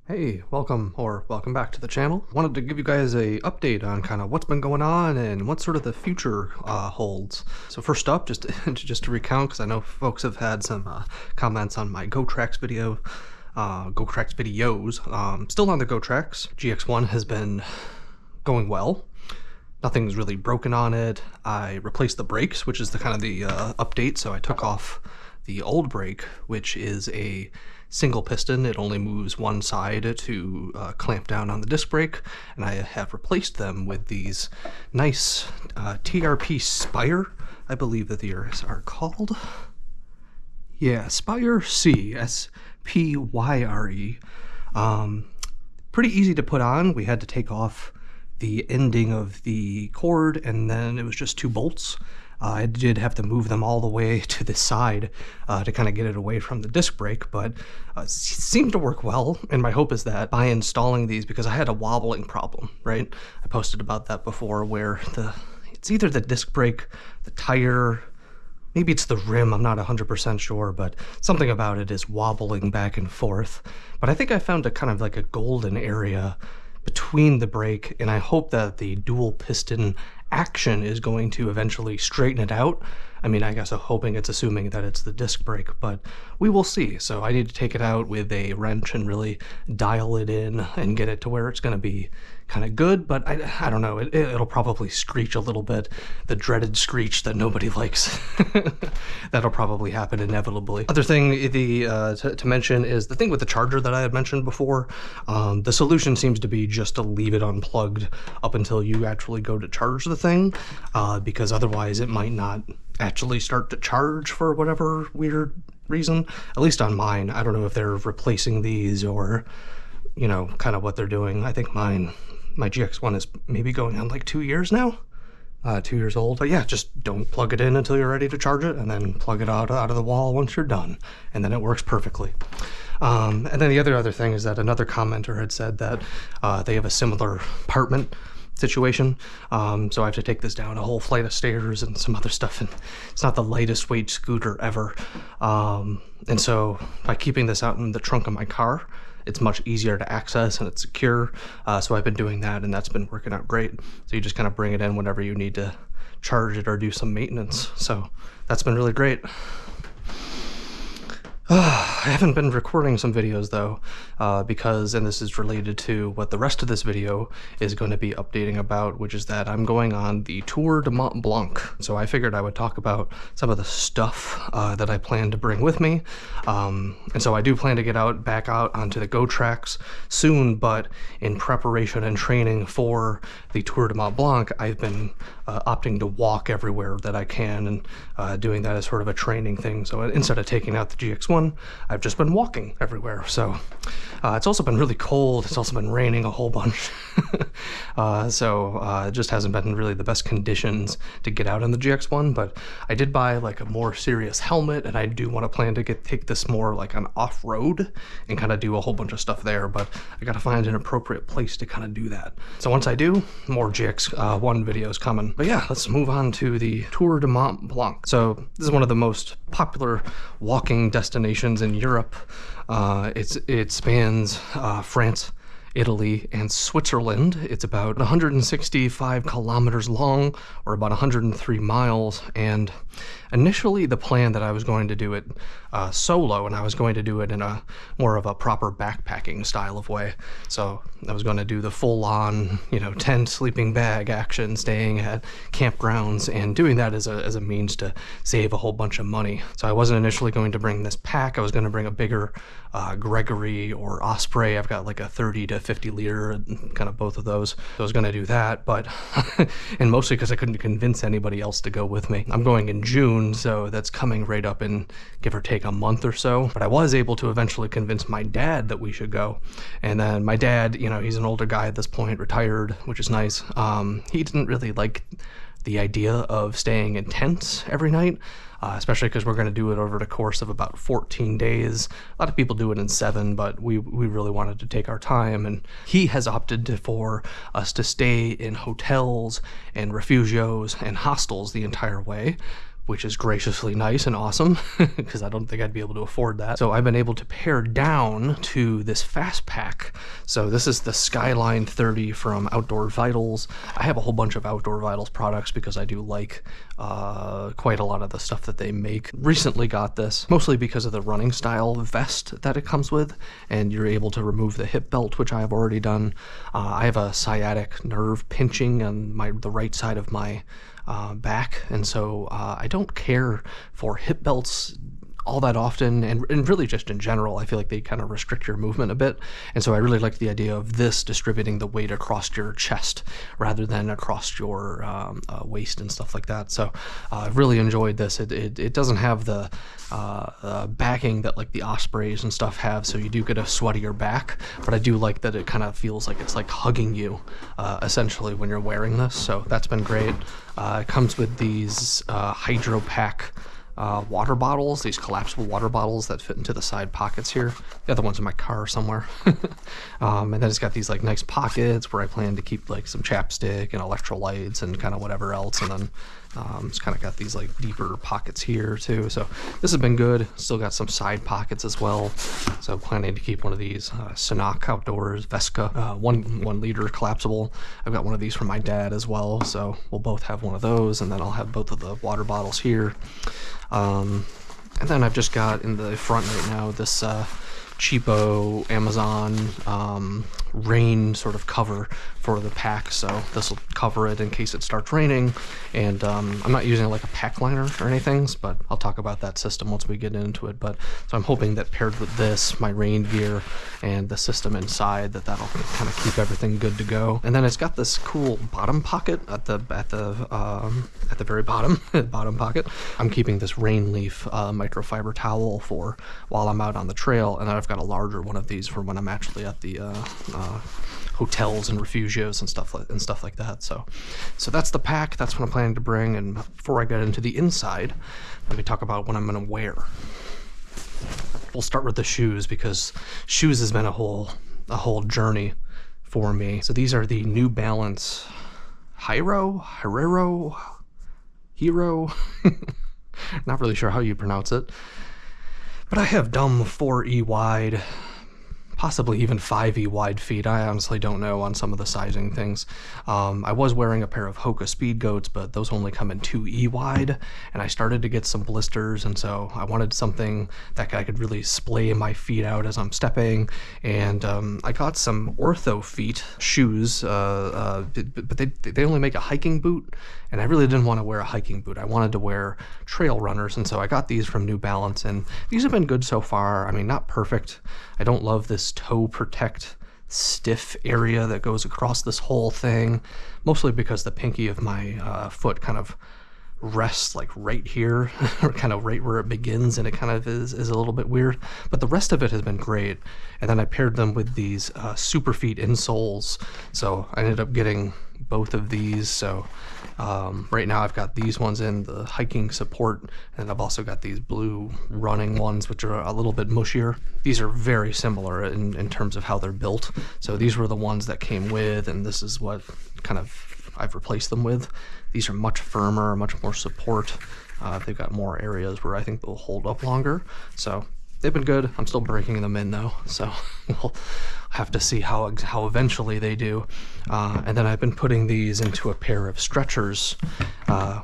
Hey, welcome back to the channel. Wanted to give you guys a update on kind of what's been going on and what sort of the future holds. So first up, just to recount, because I know folks have had some comments on my GOTRAX video, GOTRAX videos. Still on the GOTRAX. GX1 has been going well. Nothing's really broken on it. I replaced the brakes, which is the kind of the update. So I took off the old brake, which is a single piston. It only moves one side to clamp down on the disc brake, and I have replaced them with these nice TRP Spire, I believe that these are called. Yeah, Spire C, S-P-Y-R-E. Pretty easy to put on. We had to take off the ending of the cord, and then it was just 2 bolts. I did have to move them all the way to the side to kind of get it away from the disc brake, but it seemed to work well. And my hope is that by installing these, because I had a wobbling problem, right? I posted about that before, where it's either the disc brake, the tire, maybe it's the rim, I'm not 100% sure, but something about it is wobbling back and forth. But I think I found a kind of like a golden area between the brake, and I hope that the dual piston action is going to eventually straighten it out. I mean, I guess I'm hoping it's assuming that it's the disc brake, but we will see. So I need to take it out with a wrench and really dial it in and get it to where it's going to be kind of good, but I don't know, it'll probably screech a little bit, the dreaded screech that nobody likes. That'll probably happen inevitably. Other thing to mention is the thing with the charger that I had mentioned before. The solution seems to be just to leave it unplugged up until you actually go to charge the thing, because otherwise it might not actually start to charge for whatever weird reason. At least on mine. I don't know if they're replacing these or, you know, kind of what they're doing. I think my GX1 is maybe going on like 2 years now. 2 years old. But yeah, just don't plug it in until you're ready to charge it, and then plug it out of the wall once you're done, and then it works perfectly. And then the other thing is that another commenter had said that they have a similar apartment situation, so I have to take this down a whole flight of stairs and some other stuff, and it's not the lightest weight scooter ever. And so by keeping this out in the trunk of my car, it's much easier to access and it's secure. So I've been doing that, and that's been working out great. So you just kind of bring it in whenever you need to charge it or do some maintenance. So that's been really great. I haven't been recording some videos though, because, and this is related to what the rest of this video is going to be updating about, which is that I'm going on the Tour de Mont Blanc. So I figured I would talk about some of the stuff that I plan to bring with me. And so I do plan to get back out onto the GOTRAX soon, but in preparation and training for the Tour de Mont Blanc, I've been opting to walk everywhere that I can, and doing that as sort of a training thing. So instead of taking out the GX1, I've just been walking everywhere. So it's also been really cold. It's also been raining a whole bunch. So it just hasn't been really the best conditions to get out in the GX1, but I did buy like a more serious helmet, and I do want to plan to take this more like on off-road and kind of do a whole bunch of stuff there, but I got to find an appropriate place to kind of do that. So once I do, more GX1 videos coming. But yeah, let's move on to the Tour de Mont Blanc. So this is one of the most popular walking destinations in Europe. It spans France, Italy, and Switzerland. It's about 165 kilometers long, or about 103 miles, and initially the plan that I was going to do it solo, and I was going to do it in a more of a proper backpacking style of way. So I was going to do the full-on, you know, tent, sleeping bag action, staying at campgrounds, and doing that as a means to save a whole bunch of money. So I wasn't initially going to bring this pack. I was going to bring a bigger Gregory or Osprey. I've got like a 30 to 50 liter, kind of both of those. So I was going to do that, but and mostly because I couldn't convince anybody else to go with me. I'm going in June, so that's coming right up in give or take a month or so. But I was able to eventually convince my dad that we should go. And then my dad, you know, he's an older guy at this point, retired, which is nice. He didn't really like the idea of staying in tents every night, especially because we're going to do it over the course of about 14 days. A lot of people do it in 7, but we really wanted to take our time, and he has opted for us to stay in hotels and refugios and hostels the entire way. which is graciously nice and awesome because I don't think I'd be able to afford that. So I've been able to pare down to this fast pack. So this is the Skyline 30 from Outdoor Vitals. I have a whole bunch of Outdoor Vitals products because I do like quite a lot of the stuff that they make. Recently got this mostly because of the running style vest that it comes with, and you're able to remove the hip belt, which I have already done. I have a sciatic nerve pinching on the right side of my back, and so I don't care for hip belts all that often, and really just in general, I feel like they kind of restrict your movement a bit, and so I really like the idea of this distributing the weight across your chest rather than across your waist and stuff like that. So I've really enjoyed this. It doesn't have the backing that like the Ospreys and stuff have, so you do get a sweatier back, but I do like that it kind of feels like it's like hugging you essentially when you're wearing this, so that's been great. It comes with these Hydro Pack water bottles, these collapsible water bottles that fit into the side pockets here. The other one's in my car somewhere. And then it's got these like nice pockets where I plan to keep like some chapstick and electrolytes and kind of whatever else. And then it's kind of got these like deeper pockets here too. So this has been good. Still got some side pockets as well. So planning to keep one of these Sanok Outdoors Vesca 1 liter collapsible. I've got one of these from my dad as well. So we'll both have one of those, and then I'll have both of the water bottles here. And then I've just got in the front right now this cheapo Amazon rain sort of cover for the pack, so this will cover it in case it starts raining. And I'm not using like a pack liner or anything, but I'll talk about that system once we get into it. But so I'm hoping that paired with this, my rain gear, and the system inside, that'll kind of keep everything good to go. And then it's got this cool bottom pocket at the very bottom bottom pocket. I'm keeping this rain leaf microfiber towel for while I'm out on the trail, and then I've got a larger one of these for when I'm actually at the hotels and refugios and stuff like that. So that's the pack. That's what I'm planning to bring. And before I get into the inside, let me talk about what I'm going to wear. We'll start with the shoes, because shoes has been a whole journey for me. So these are the New Balance Hero. Not really sure how you pronounce it, but I have dumb 4E wide, possibly even 5E wide feet. I honestly don't know on some of the sizing things. I was wearing a pair of Hoka Speed Goats, but those only come in 2E wide, and I started to get some blisters, and so I wanted something that I could really splay my feet out as I'm stepping. And I got some Ortho Feet shoes, but they only make a hiking boot, and I really didn't want to wear a hiking boot. I wanted to wear trail runners, and so I got these from New Balance, and these have been good so far. I mean, not perfect. I don't love this toe protect stiff area that goes across this whole thing, mostly because the pinky of my foot kind of rests like right here, or kind of right where it begins, and it kind of is a little bit weird, but the rest of it has been great. And then I paired them with these Superfeet insoles, so I ended up getting both of these. So right now I've got these ones in the hiking support, and I've also got these blue running ones, which are a little bit mushier. These are very similar in terms of how they're built. So these were the ones that came with, and this is what kind of I've replaced them with. These are much firmer, much more support. They've got more areas where I think they'll hold up longer. So they've been good. I'm still breaking them in though, so we'll have to see how eventually they do. And then I've been putting these into a pair of stretchers,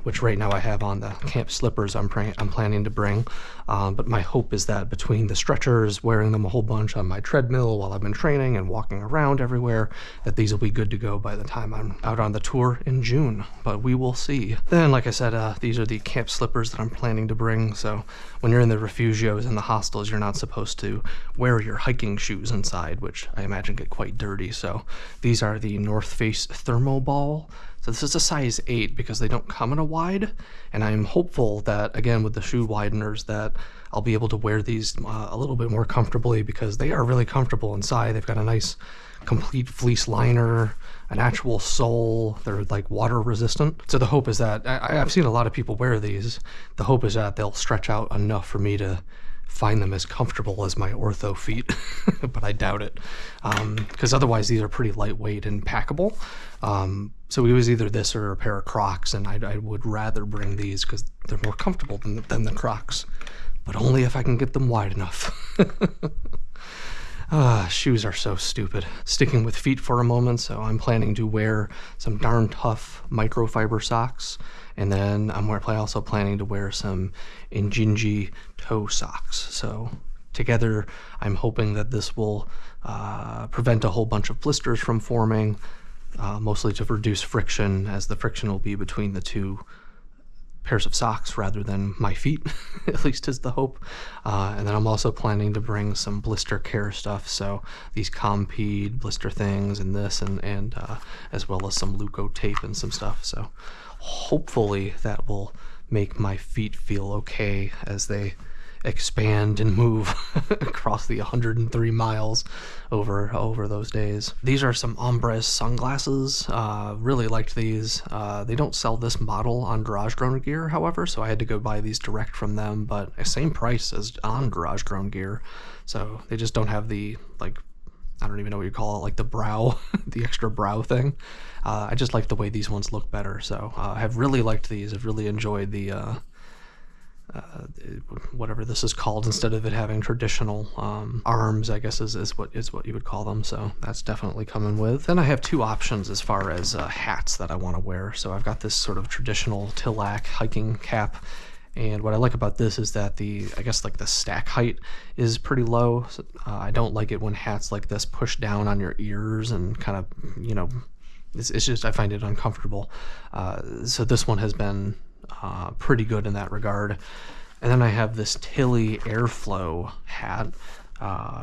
which right now I have on the camp slippers I'm planning to bring. But my hope is that between the stretchers, wearing them a whole bunch on my treadmill while I've been training and walking around everywhere, that these will be good to go by the time I'm out on the tour in June. But we will see. Then, like I said, these are the camp slippers that I'm planning to bring. So when you're in the refugios and the hostels, you're not supposed to wear your hiking shoes inside, which I imagine get quite dirty. So these are the North Face Thermoball. So this is a size 8 because they don't come in a wide, and I'm hopeful that, again, with the shoe wideners, that I'll be able to wear these a little bit more comfortably, because they are really comfortable inside. They've got a nice complete fleece liner, an actual sole. They're like water resistant. So the hope is that, I've seen a lot of people wear these. The hope is that they'll stretch out enough for me to find them as comfortable as my ortho feet, but I doubt it, because otherwise these are pretty lightweight and packable. So it was either this or a pair of Crocs, and I would rather bring these because they're more comfortable than the Crocs, but only if I can get them wide enough. Shoes are so stupid. Sticking with feet for a moment, so I'm planning to wear some darn tough microfiber socks, and then I'm also planning to wear some Injinji toe socks. So together, I'm hoping that this will prevent a whole bunch of blisters from forming, mostly to reduce friction, as the friction will be between the two pairs of socks rather than my feet, at least is the hope. And then I'm also planning to bring some blister care stuff, so these Compeed blister things and this, and as well as some Leuco tape and some stuff. So hopefully that will make my feet feel okay as they expand and move across the 103 miles over those days. These are some ombre sunglasses. Really liked these. They don't sell this model on Garage Grown Gear, however, so I had to go buy these direct from them, but same price as on Garage Grown Gear. So they just don't have the, like, I don't even know what you call it, like the brow, the extra brow thing. I just like the way these ones look better, so I have really liked these. I've really enjoyed the whatever this is called, instead of it having traditional arms, I guess is what you would call them. So that's definitely coming with. Then I have two options as far as hats that I want to wear. So I've got this sort of traditional Tillac hiking cap, and what I like about this is that I guess like the stack height is pretty low. So, I don't like it when hats like this push down on your ears and kind of, you know, it's just, I find it uncomfortable. So this one has been pretty good in that regard. And then I have this Tilly Airflow hat.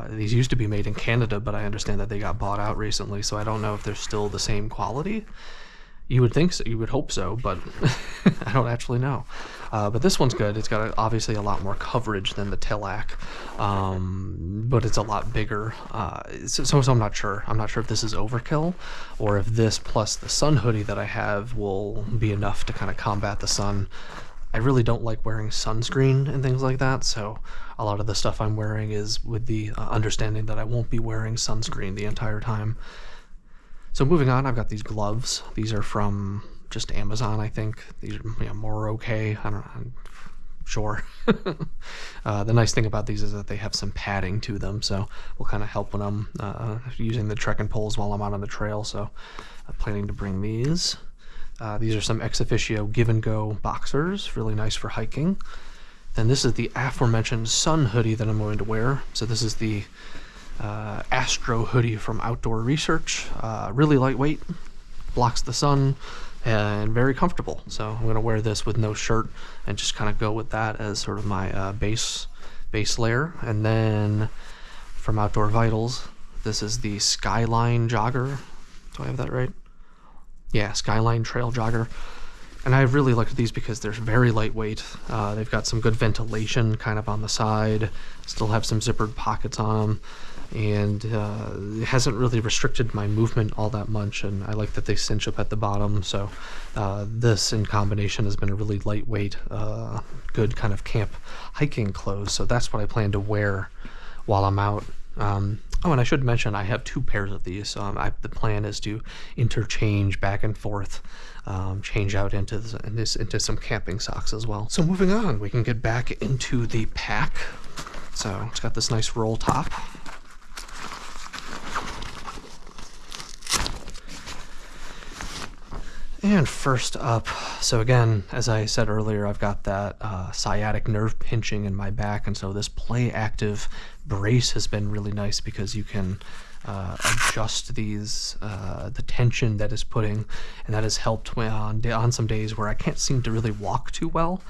These used to be made in Canada, but I understand that they got bought out recently, so I don't know if they're still the same quality. You would think so, you would hope so, but I don't actually know. But this one's good. It's got obviously a lot more coverage than the Tillac, but it's a lot bigger. So I'm not sure. I'm not sure if this is overkill, or if this plus the sun hoodie that I have will be enough to kind of combat the sun. I really don't like wearing sunscreen and things like that, so a lot of the stuff I'm wearing is with the understanding that I won't be wearing sunscreen the entire time. So moving on, I've got these gloves. These are from just Amazon, I think. These are more okay. I'm sure. The nice thing about these is that they have some padding to them, so will kind of help when I'm using the trekking poles while I'm out on the trail. So I'm planning to bring these. These are some Ex Officio Give and Go boxers, really nice for hiking. Then this is the aforementioned sun hoodie that I'm going to wear. So this is the Astro hoodie from Outdoor Research. Really lightweight, blocks the sun, and very comfortable. So I'm going to wear this with no shirt and just kind of go with that as sort of my base layer. And then from Outdoor Vitals, this is the Skyline jogger. Do I have that right? Yeah, Skyline trail jogger. And I really liked these because they're very lightweight. They've got some good ventilation kind of on the side, still have some zippered pockets on them, and it hasn't really restricted my movement all that much, and I like that they cinch up at the bottom. So this in combination has been a really lightweight, good kind of camp hiking clothes. So that's what I plan to wear while I'm out. Oh, and I should mention I have two pairs of these. So the plan is to interchange back and forth, change out into some camping socks as well. So moving on, we can get back into the pack. So it's got this nice roll top. And first up, so again, as I said earlier, I've got that sciatic nerve pinching in my back, and so this Play Active brace has been really nice because you can adjust these, the tension that is putting, and that has helped on some days where I can't seem to really walk too well.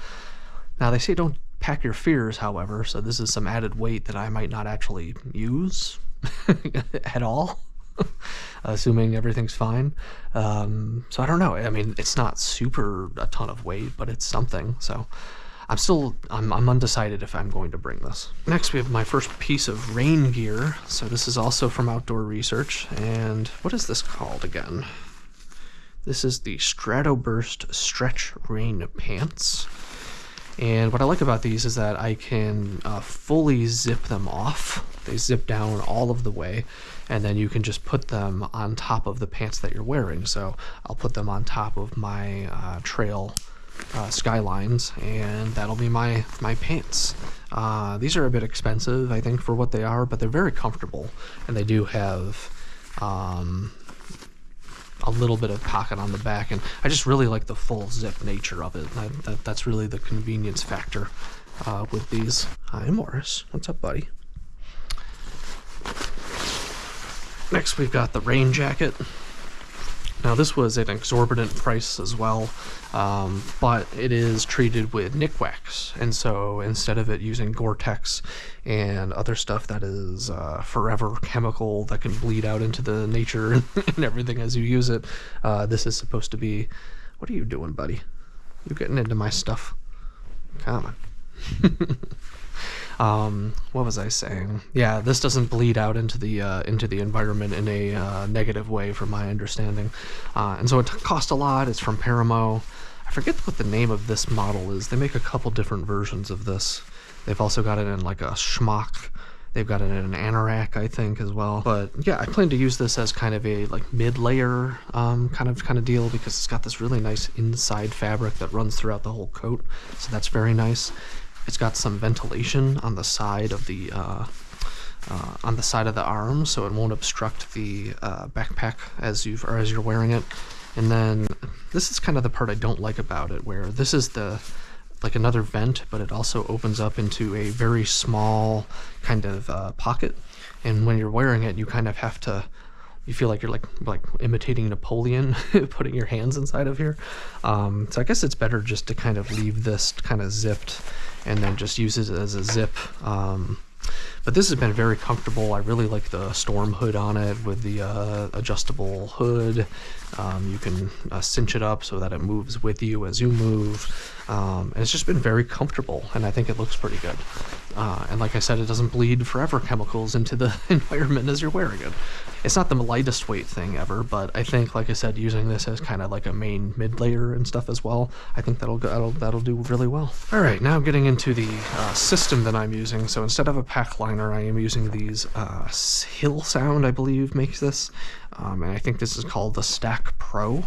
Now, they say don't pack your fears, however, so this is some added weight that I might not actually use at all. Assuming everything's fine. So I don't know. I mean, it's not super a ton of weight, but it's something. So I'm undecided if I'm going to bring this. Next, we have my first piece of rain gear. So this is also from Outdoor Research. And what is this called again? This is the Stratoburst Stretch Rain Pants. And what I like about these is that I can fully zip them off. They zip down all of the way, and then you can just put them on top of the pants that you're wearing. So I'll put them on top of my trail Skylines, and that'll be my pants. These are a bit expensive, I think, for what they are, but they're very comfortable, and they do have a little bit of pocket on the back, and I just really like the full zip nature of it. That's really the convenience factor with these. Hi, Morris. What's up, buddy? Next, we've got the rain jacket. Now, this was an exorbitant price as well, but it is treated with Nikwax, and so instead of it using GOTRAX and other stuff that is forever chemical that can bleed out into the nature and everything as you use it, this is supposed to be... What are you doing, buddy? You're getting into my stuff. Come on. What was I saying? Yeah, this doesn't bleed out into the environment in a negative way, from my understanding. And so it cost a lot. It's from Paramo. I forget what the name of this model is. They make a couple different versions of this. They've also got it in like a schmuck. They've got it in an anorak, I think, as well. But yeah, I plan to use this as kind of a like mid-layer kind of deal, because it's got this really nice inside fabric that runs throughout the whole coat. So that's very nice. It's got some ventilation on the side of the arm, so it won't obstruct the backpack as you're wearing it. And then this is kind of the part I don't like about it, where this is like another vent, but it also opens up into a very small kind of pocket. And when you're wearing it, you kind of have to. You feel like you're like imitating Napoleon, putting your hands inside of here. So I guess it's better just to kind of leave this kind of zipped, and then just use it as a zip. But this has been very comfortable. I really like the storm hood on it with the adjustable hood. You can cinch it up so that it moves with you as you move. And it's just been very comfortable, and I think it looks pretty good. And like I said, it doesn't bleed forever chemicals into the environment as you're wearing it. It's not the lightest weight thing ever, but I think, like I said, using this as kind of like a main mid-layer and stuff as well, I think that'll do really well. All right, now getting into the system that I'm using. So instead of a pack liner, I am using these Hill Sound, I believe, makes this. And I think this is called the Stack Pro.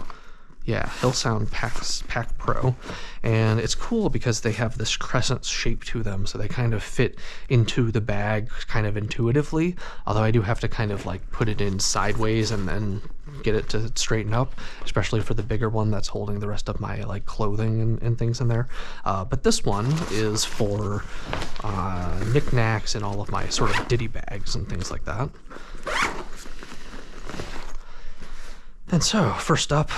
Yeah, Hill Sound Pack Pro. And it's cool because they have this crescent shape to them, so they kind of fit into the bag kind of intuitively, although I do have to kind of like put it in sideways and then get it to straighten up, especially for the bigger one that's holding the rest of my like clothing and things in there. But this one is for knickknacks and all of my sort of ditty bags and things like that. And so, first up,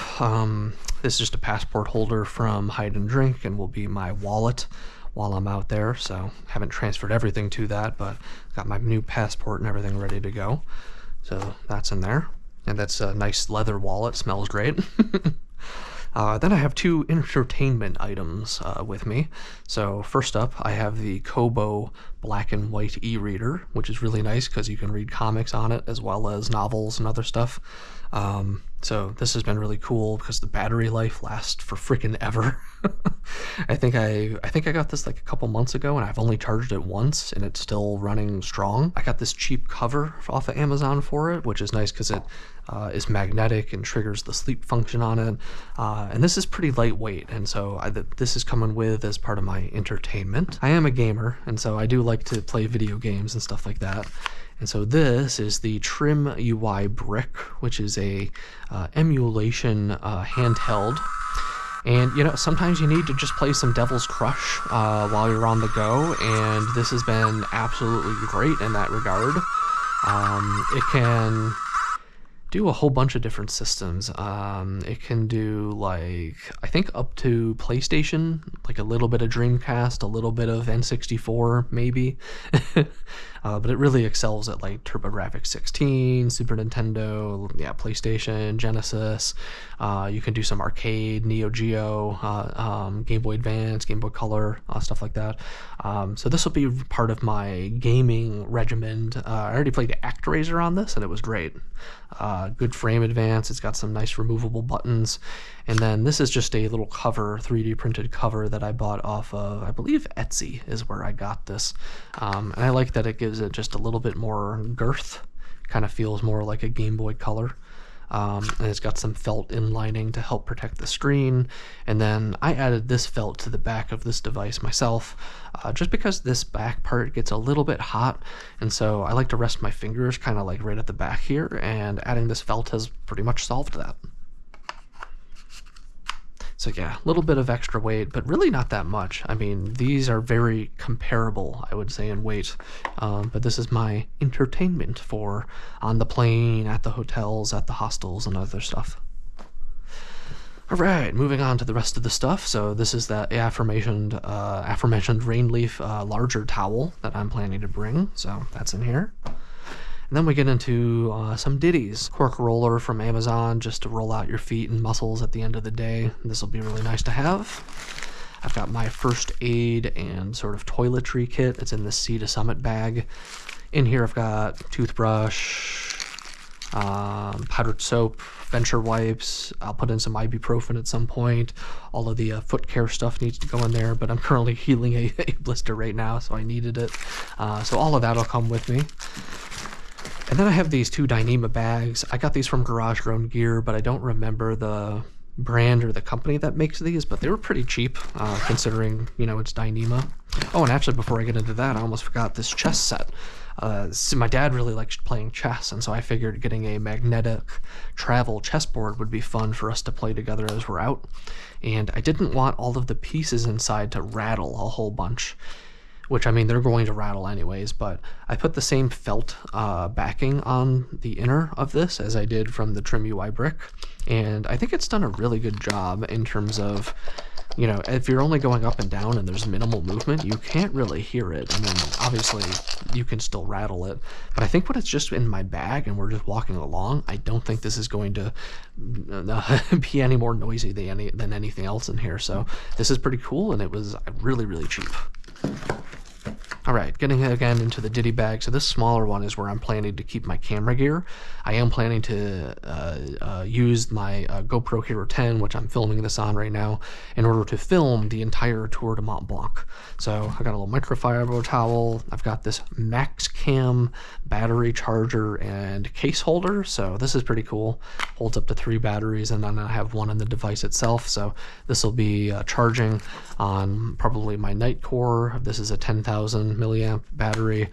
this is just a passport holder from Hide and Drink, and will be my wallet while I'm out there. So, haven't transferred everything to that, but got my new passport and everything ready to go. So, that's in there. And that's a nice leather wallet, smells great. Then I have two entertainment items with me. So first up, I have the Kobo black and white e-reader, which is really nice because you can read comics on it as well as novels and other stuff. So this has been really cool because the battery life lasts for freaking ever. I think I got this like a couple months ago, and I've only charged it once, and it's still running strong. I got this cheap cover off of Amazon for it, which is nice because it is magnetic and triggers the sleep function on it. And this is pretty lightweight, and so this is coming with as part of my entertainment. I am a gamer, and so I do like to play video games and stuff like that. And so this is the Trim UI Brick, which is a emulation handheld. And, you know, sometimes you need to just play some Devil's Crush while you're on the go, and this has been absolutely great in that regard. It can do a whole bunch of different systems. It can do, like, I think up to PlayStation, like a little bit of Dreamcast, a little bit of N64, maybe. but it really excels at like TurboGrafx-16, Super Nintendo, yeah, PlayStation, Genesis. You can do some arcade, Neo Geo, Game Boy Advance, Game Boy Color, stuff like that. So this will be part of my gaming regimen. I already played ActRaiser on this, and it was great. Good frame advance. It's got some nice removable buttons. And then this is just a little cover, 3D printed cover that I bought off of, I believe Etsy is where I got this. And I like that it gives it just a little bit more girth. Kind of feels more like a Game Boy Color. And it's got some felt inlining to help protect the screen. And then I added this felt to the back of this device myself, just because this back part gets a little bit hot, and so I like to rest my fingers kind of like right at the back here, and adding this felt has pretty much solved that. So yeah, a little bit of extra weight, but really not that much. I mean, these are very comparable, I would say, in weight. But this is my entertainment for on the plane, at the hotels, at the hostels, and other stuff. All right, moving on to the rest of the stuff. So this is that aforementioned Rainleaf larger towel that I'm planning to bring. So that's in here. And then we get into some ditties. Cork roller from Amazon, just to roll out your feet and muscles at the end of the day. This will be really nice to have. I've got my first aid and sort of toiletry kit. It's in the Sea to Summit bag. In here I've got toothbrush, powdered soap, Venture wipes. I'll put in some ibuprofen at some point. All of the foot care stuff needs to go in there, but I'm currently healing a blister right now, so I needed it. So all of that will come with me. And then I have these two Dyneema bags. I got these from Garage Grown Gear, but I don't remember the brand or the company that makes these, but they were pretty cheap, considering, you know, it's Dyneema. Oh, and actually, before I get into that, I almost forgot this chess set. So my dad really likes playing chess, and so I figured getting a magnetic travel chessboard would be fun for us to play together as we're out. And I didn't want all of the pieces inside to rattle a whole bunch, which, I mean, they're going to rattle anyways, but I put the same felt backing on the inner of this as I did from the Trim UI brick, and I think it's done a really good job in terms of, you know, if you're only going up and down and there's minimal movement, you can't really hear it. I mean, obviously, you can still rattle it, but I think when it's just in my bag and we're just walking along, I don't think this is going to be any more noisy than anything else in here, so this is pretty cool, and it was really, really cheap. All right, getting again into the ditty bag. So this smaller one is where I'm planning to keep my camera gear. I am planning to use my GoPro Hero 10, which I'm filming this on right now, in order to film the entire Tour de Mont Blanc. So I've got a little microfiber towel. I've got this MaxCam battery charger and case holder. So this is pretty cool. Holds up to 3 batteries, and then I have one in the device itself. So this will be charging on probably my Nightcore. This is a 10,000 milliamp battery,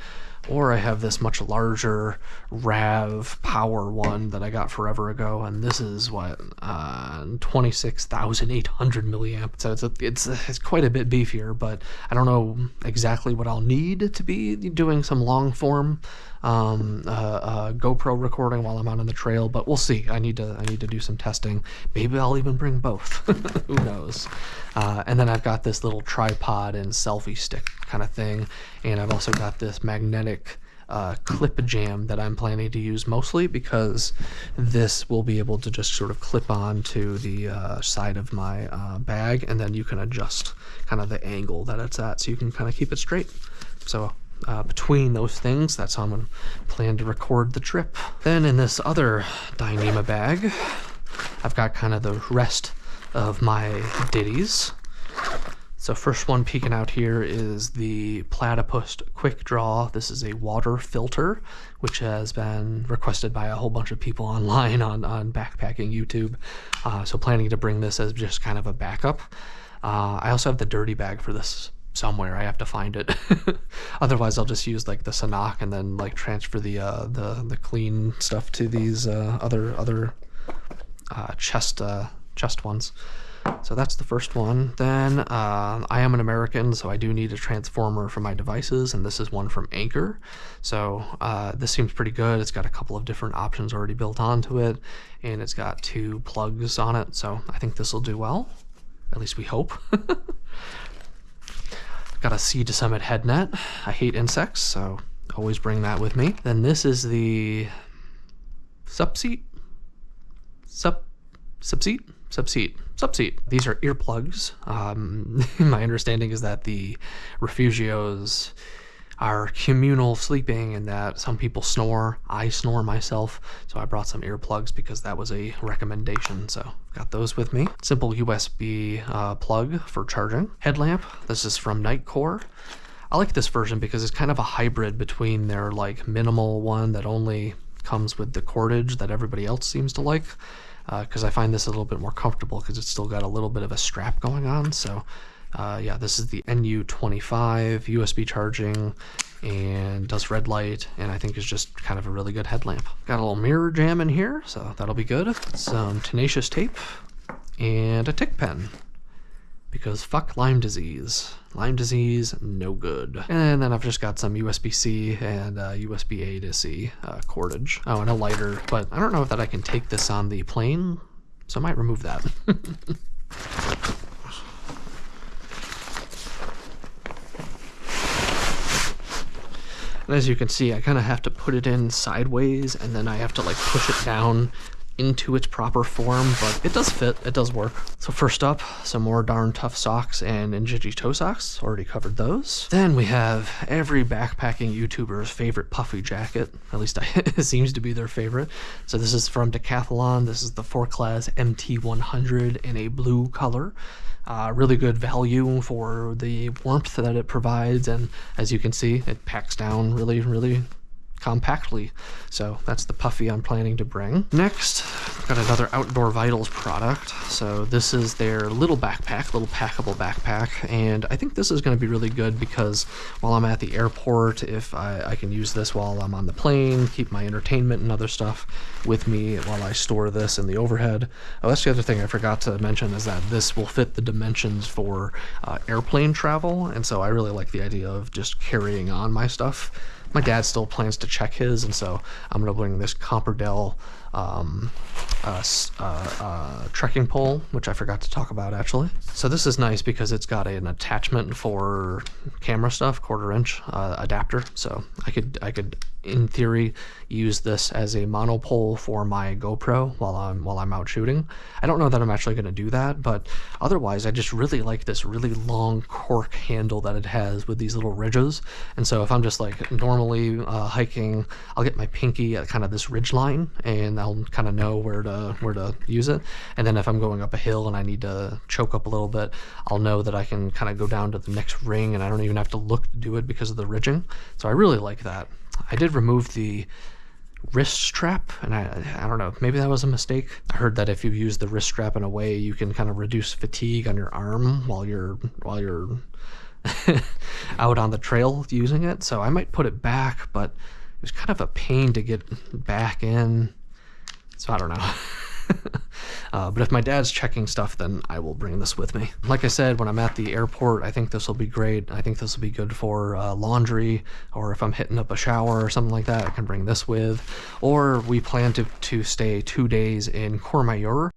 or I have this much larger RAV power one that I got forever ago, and this is what 26,800 milliamp. So it's quite a bit beefier, but I don't know exactly what I'll need to be doing some long form GoPro recording while I'm out on the trail, but we'll see. I need to do some testing. Maybe I'll even bring both. Who knows? And then I've got this little tripod and selfie stick kind of thing, and I've also got this magnetic clip jam that I'm planning to use mostly because this will be able to just sort of clip on to the side of my bag, and then you can adjust kind of the angle that it's at so you can kind of keep it straight. So between those things, that's how I'm going to plan to record the trip. Then in this other Dyneema bag, I've got kind of the rest of my ditties. So first one peeking out here is the Platypus Quick Draw. This is a water filter, which has been requested by a whole bunch of people online on backpacking YouTube. So planning to bring this as just kind of a backup. I also have the dirty bag for this somewhere. I have to find it. Otherwise, I'll just use like the Sanok and then like transfer the clean stuff to these other chest ones. So that's the first one. Then I am an American, so I do need a transformer for my devices, and this is one from Anker. So this seems pretty good. It's got a couple of different options already built onto it, and it's got 2 plugs on it, so I think this will do well. At least we hope. Got a Sea to Summit head net. I hate insects, so Always bring that with me. Then this is the subseat. Subseat. These are earplugs. My understanding is that the refugios are communal sleeping and that some people snore. I snore myself, so I brought some earplugs because that was a recommendation, so I've got those with me. Simple USB plug for charging. Headlamp. This is from Nightcore. I like this version because it's kind of a hybrid between their like minimal one that only comes with the cordage that everybody else seems to like, because I find this a little bit more comfortable because it's still got a little bit of a strap going on. So yeah, this is the NU25 USB charging and does red light, and I think is just kind of a really good headlamp. Got a little mirror jam in here, so that'll be good. Some tenacious tape and a tick pen, because fuck Lyme disease. Lyme disease, no good. And then I've just got some USB-C and USB-A to C cordage. Oh, and a lighter, but I don't know if that I can take this on the plane, so I might remove that. And as you can see, I kind of have to put it in sideways, and then I have to like push it down into its proper form, but it does fit, it does work. So first up, some more Darn Tough socks and Injiji toe socks. Already covered those. Then we have every backpacking YouTuber's favorite puffy jacket. At least it seems to be their favorite. So this is from Decathlon. This is the 4-class MT100 in a blue color. Really good value for the warmth that it provides, and as you can see, it packs down really compactly. So that's the puffy I'm planning to bring. Next, I've got another Outdoor Vitals product. So this is their little backpack, little packable backpack, and I think this is going to be really good because while I'm at the airport, if I can use this while I'm on the plane, keep my entertainment and other stuff with me while I store this in the overhead. Oh, that's the other thing I forgot to mention, is that this will fit the dimensions for airplane travel, and so I really like the idea of just carrying on my stuff. My dad still plans to check his, and so I'm going to bring this Comperdell trekking pole, which I forgot to talk about actually. So this is nice because it's got an attachment for camera stuff, 1/4-inch adapter. So I could in theory use this as a monopole for my GoPro while I'm out shooting. I don't know that I'm actually going to do that, but otherwise I just really like this really long cork handle that it has with these little ridges. And so if I'm just like normally hiking, I'll get my pinky at kind of this ridge line, and I'll kind of know where to use it. And then if I'm going up a hill and I need to choke up a little bit, I'll know that I can kind of go down to the next ring, and I don't even have to look to do it because of the ridging. So I really like that. I did remove the wrist strap, and I don't know, maybe that was a mistake. I heard that if you use the wrist strap in a way, you can kind of reduce fatigue on your arm while you're out on the trail using it. So I might put it back, but it was kind of a pain to get back in. So I don't know. But if my dad's checking stuff, then I will bring this with me. Like I said, when I'm at the airport, I think this will be great. I think this will be good for laundry, or if I'm hitting up a shower or something like that, I can bring this with. Or we plan to stay 2 days in Courmayeur,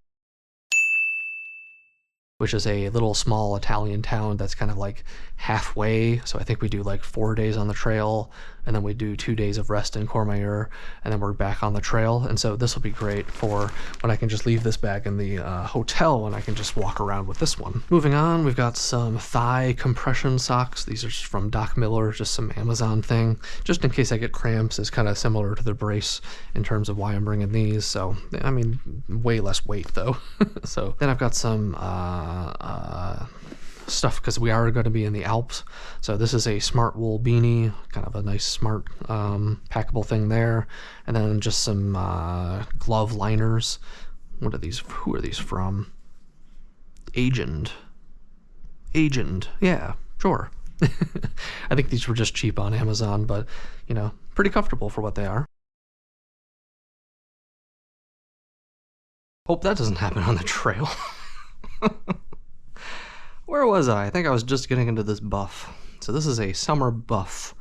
which is a little small Italian town that's kind of like halfway. So I think we do like 4 days on the trail, and then we do 2 days of rest in Courmayeur, and then we're back on the trail. And so this will be great for when I can just leave this bag in the hotel, and I can just walk around with this one. Moving on, we've got some thigh compression socks. These are just from Doc Miller, just some Amazon thing, just in case I get cramps. It's kind of similar to the brace in terms of why I'm bringing these. So, I mean, way less weight though. So then I've got some stuff because we are going to be in the Alps. So this is a smart wool beanie, kind of a nice smart packable thing there, and then just some glove liners. What are these? Who are these from? Agent, yeah, sure. I think these were just cheap on Amazon, but you know, pretty comfortable for what they are. Hope that doesn't happen on the trail. Where was I? I think I was just getting into this buff. So this is a summer buff.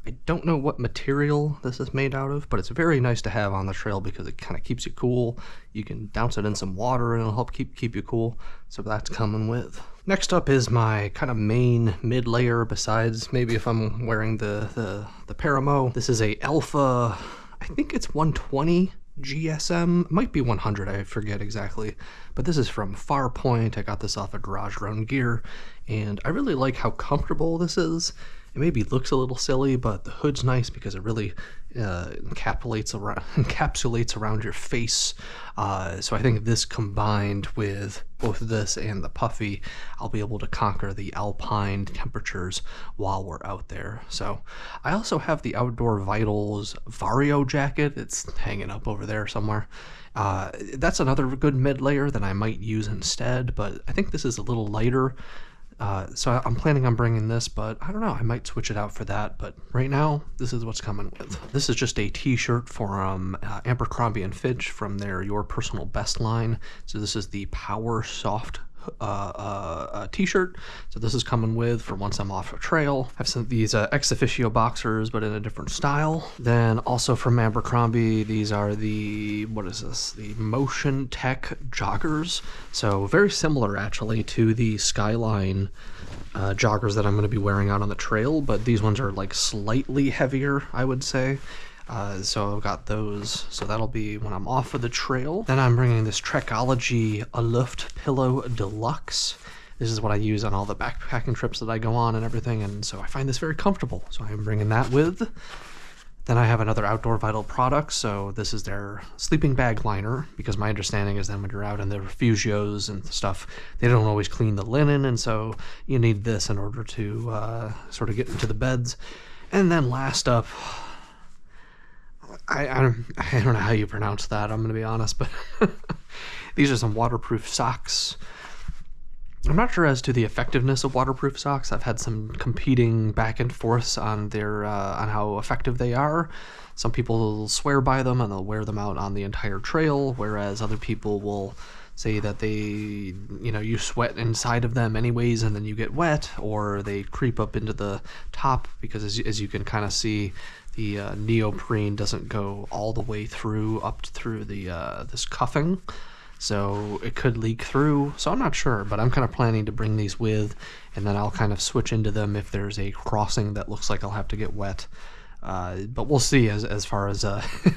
I don't know what material this is made out of, but it's very nice to have on the trail because it kind of keeps you cool. You can douse it in some water and it'll help keep you cool. So that's coming with. Next up is my kind of main mid layer, besides maybe if I'm wearing the Paramo. This is a Alpha, I think it's 120 GSM, might be 100, I forget exactly, but this is from Farpoint. I got this off of Garage Grown Gear, and I really like how comfortable this is. It maybe looks a little silly, but the hood's nice because it really encapsulates around your face. So I think this combined with both this and the puffy, I'll be able to conquer the alpine temperatures while we're out there. So I also have the Outdoor Vitals Vario jacket. It's hanging up over there somewhere. That's another good mid layer that I might use instead, but I think this is a little lighter. So I'm planning on bringing this, but I don't know, I might switch it out for that, but right now, this is what's coming with. This is just a t-shirt from Abercrombie & Fitch from their Your Personal Best line. So this is the Power Soft t-shirt. So this is coming with for once I'm off a trail. I have some of these ex officio boxers, but in a different style. Then also from Abercrombie, these are the, what is this? The Motion Tech joggers. So very similar actually to the Skyline joggers that I'm going to be wearing out on the trail, but these ones are like slightly heavier, I would say. So I've got those, so that'll be when I'm off of the trail. Then I'm bringing this Trekology Luft Pillow Deluxe. This is what I use on all the backpacking trips that I go on and everything, and so I find this very comfortable, so I'm bringing that with. Then I have another Outdoor Vital product, so this is their sleeping bag liner, because my understanding is that when you're out in the refugios and stuff, they don't always clean the linen, and so you need this in order to sort of get into the beds. And then last up, I don't know how you pronounce that, I'm going to be honest, but these are some waterproof socks. I'm not sure as to the effectiveness of waterproof socks. I've had some competing back and forths on their on how effective they are. Some people swear by them and they'll wear them out on the entire trail, whereas other people will say that they, you know, you sweat inside of them anyways and then you get wet, or they creep up into the top because as you can kind of see, the neoprene doesn't go all the way through up through the this cuffing, so it could leak through. So I'm not sure, but I'm kind of planning to bring these with, and then I'll kind of switch into them if there's a crossing that looks like I'll have to get wet. But we'll see as far as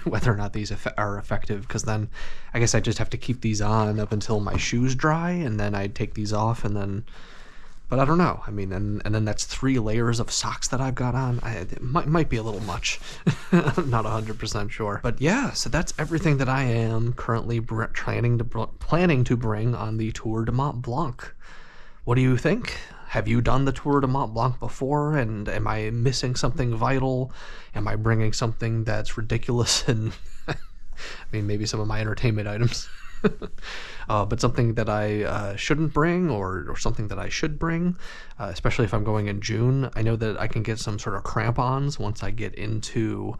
whether or not these are effective, because then I guess I just have to keep these on up until my shoes dry, and then I'd take these off, and then, but I don't know. I mean, and then that's 3 layers of socks that I've got on. It might be a little much. I'm not 100% sure. But yeah, so that's everything that I am currently planning to bring on the Tour de Mont Blanc. What do you think? Have you done the Tour de Mont Blanc before, and am I missing something vital? Am I bringing something that's ridiculous and I mean, maybe some of my entertainment items, but something that I shouldn't bring, or something that I should bring, especially if I'm going in June. I know that I can get some sort of crampons once I get into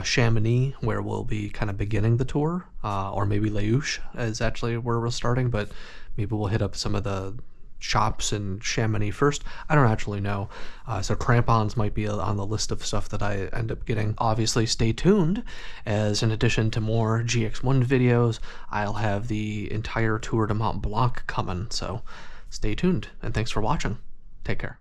Chamonix, where we'll be kind of beginning the tour, or maybe Les Houches is actually where we're starting, but maybe we'll hit up some of the shops in Chamonix first. I don't actually know. So crampons might be on the list of stuff that I end up getting. Obviously, stay tuned, as in addition to more GX1 videos, I'll have the entire Tour de Mont Blanc coming. So stay tuned, and thanks for watching. Take care.